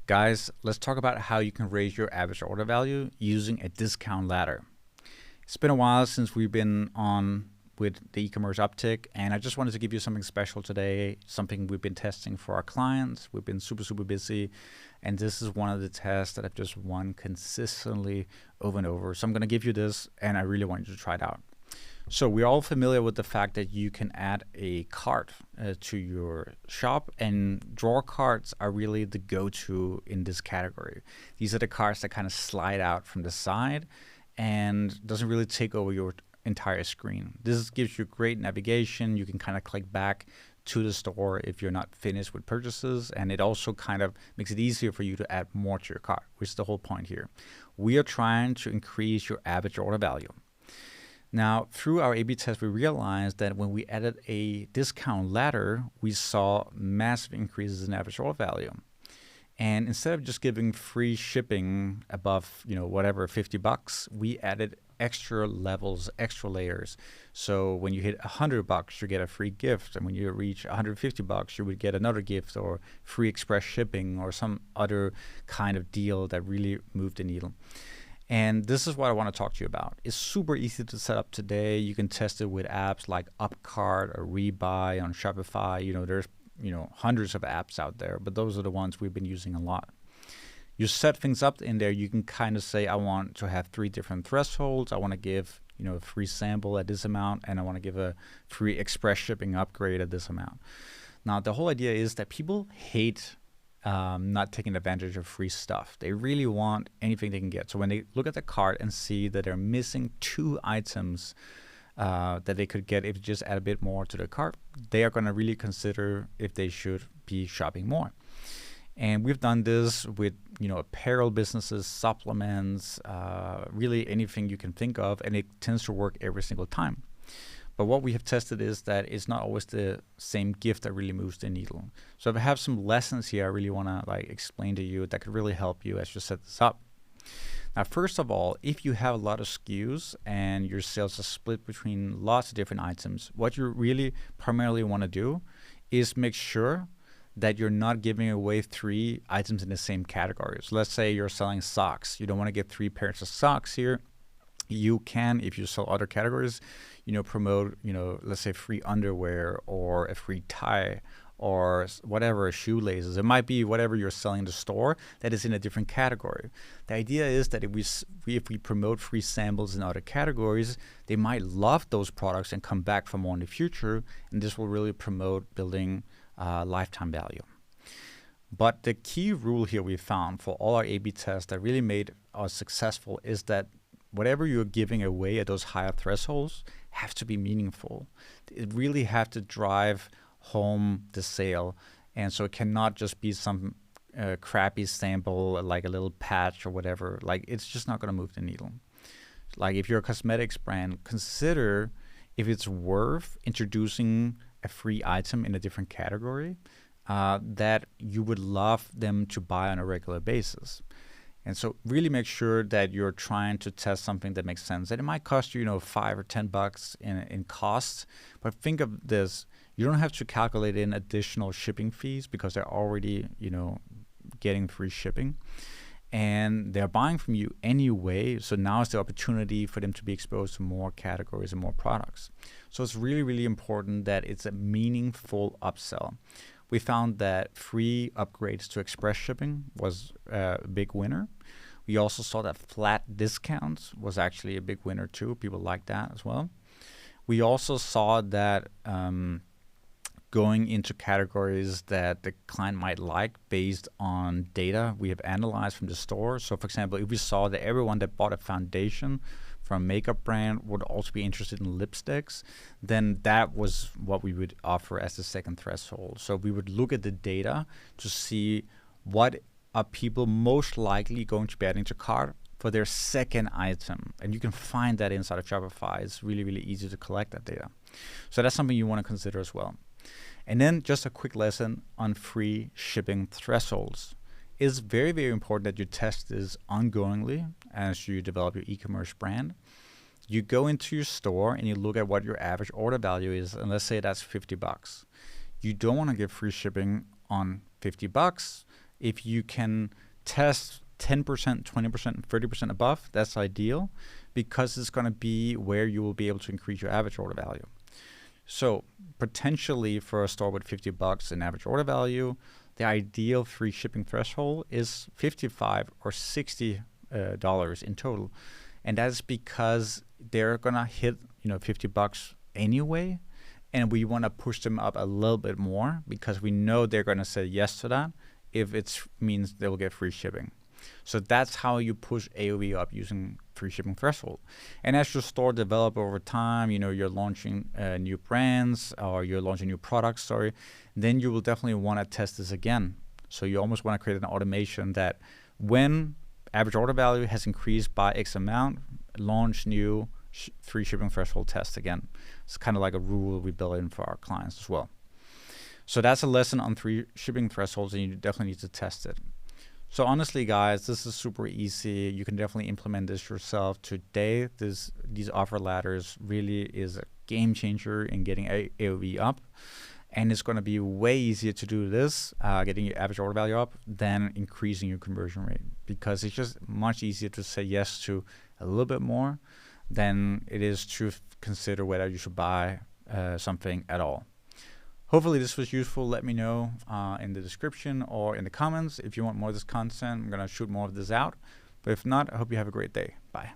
Guys, let's talk about how you can raise your average order value using a discount ladder. It's been a while since we've been on with the e-commerce uptick, and I just wanted to give you something special today, something we've been testing for our clients. We've been super busy, and this is one of the tests that I've just won consistently over and over. So I'm going to give you this, and I really want you to try it out. So we're all familiar with the fact that you can add a cart to your shop, and drawer carts are really the go-to in this category. These are the carts that kind of slide out from the side and doesn't really take over your entire screen. This gives you great navigation. You can kind of click back to the store if you're not finished with purchases, and it also kind of makes it easier for you to add more to your cart, which is the whole point here. We are trying to increase your average order value. Now, through our A/B test, we realized that when we added a discount ladder, we saw massive increases in average order value. And instead of just giving free shipping above, whatever, $50, we added extra levels, extra layers. So when you hit $100, you get a free gift. And when you reach $150, you would get another gift or free express shipping or some other kind of deal that really moved the needle. And this is what I want to talk to you about. It's super easy to set up today. You can test it with apps like Upcart or Rebuy on Shopify. There's hundreds of apps out there, but those are the ones we've been using a lot. You set things up in there. You can kind of say, I want to have 3 different thresholds. I want to give a free sample at this amount, and I want to give a free express shipping upgrade at this amount. Now, the whole idea is that people hate not taking advantage of free stuff. They really want anything they can get. So when they look at the cart and see that they're missing 2 items that they could get if you just add a bit more to the cart, they are going to really consider if they should be shopping more. And we've done this with apparel businesses, supplements, really anything you can think of, and it tends to work every single time. But what we have tested is that it's not always the same gift that really moves the needle. So if I have some lessons here I really want to explain to you that could really help you as you set this up. Now, first of all, if you have a lot of SKUs and your sales are split between lots of different items, what you really primarily want to do is make sure that you're not giving away 3 items in the same category. So let's say you're selling socks. You don't want to get 3 pairs of socks here. You can, if you sell other categories, promote, let's say free underwear or a free tie or whatever, shoelaces. It might be whatever you're selling in the store that is in a different category. The idea is that if we promote free samples in other categories, they might love those products and come back for more in the future, and this will really promote building lifetime value. But the key rule here we found for all our A/B tests that really made us successful is that whatever you're giving away at those higher thresholds have to be meaningful. It really have to drive home the sale. And so it cannot just be some crappy sample, like a little patch or whatever. It's just not going to move the needle. If you're a cosmetics brand, consider if it's worth introducing a free item in a different category that you would love them to buy on a regular basis. And so really make sure that you're trying to test something that makes sense. And it might cost you, $5 or $10 in costs. But think of this. You don't have to calculate in additional shipping fees because they're already, getting free shipping. And they're buying from you anyway. So now is the opportunity for them to be exposed to more categories and more products. So it's really, really important that it's a meaningful upsell. We found that free upgrades to express shipping was a big winner. We also saw that flat discounts was actually a big winner too. People like that as well. We also saw that going into categories that the client might like based on data we have analyzed from the store. So for example, if we saw that everyone that bought a foundation from a makeup brand would also be interested in lipsticks, then that was what we would offer as the second threshold. So we would look at the data to see what are people most likely going to be adding to cart for their second item. And you can find that inside of Shopify. It's really, really easy to collect that data. So that's something you want to consider as well. And then just a quick lesson on free shipping thresholds. It's very, very important that you test this ongoingly as you develop your e-commerce brand. You go into your store and you look at what your average order value is, and let's say that's $50. You don't want to give free shipping on $50 If you can test 10%, 20%, 30% above, that's ideal, because it's going to be where you will be able to increase your average order value. So potentially for a store with $50 in average order value, the ideal free shipping threshold is $55 or $60 in total. And that's because they're going to hit, $50 anyway. And we want to push them up a little bit more because we know they're going to say yes to that if it means they'll get free shipping. So that's how you push AOV up, using free shipping threshold. And as your store develops over time, you're launching new brands or you're launching new products, then you will definitely want to test this again. So you almost want to create an automation that when average order value has increased by X amount, launch new free shipping threshold test again. It's kind of like a rule we build in for our clients as well. So that's a lesson on free shipping thresholds, and you definitely need to test it. So honestly, guys, this is super easy. You can definitely implement this yourself today. These offer ladders really is a game changer in getting AOV up. And it's going to be way easier to do this, getting your average order value up, than increasing your conversion rate, because it's just much easier to say yes to a little bit more than it is to consider whether you should buy something at all. Hopefully this was useful. Let me know in the description or in the comments if you want more of this content. I'm going to shoot more of this out. But if not, I hope you have a great day. Bye.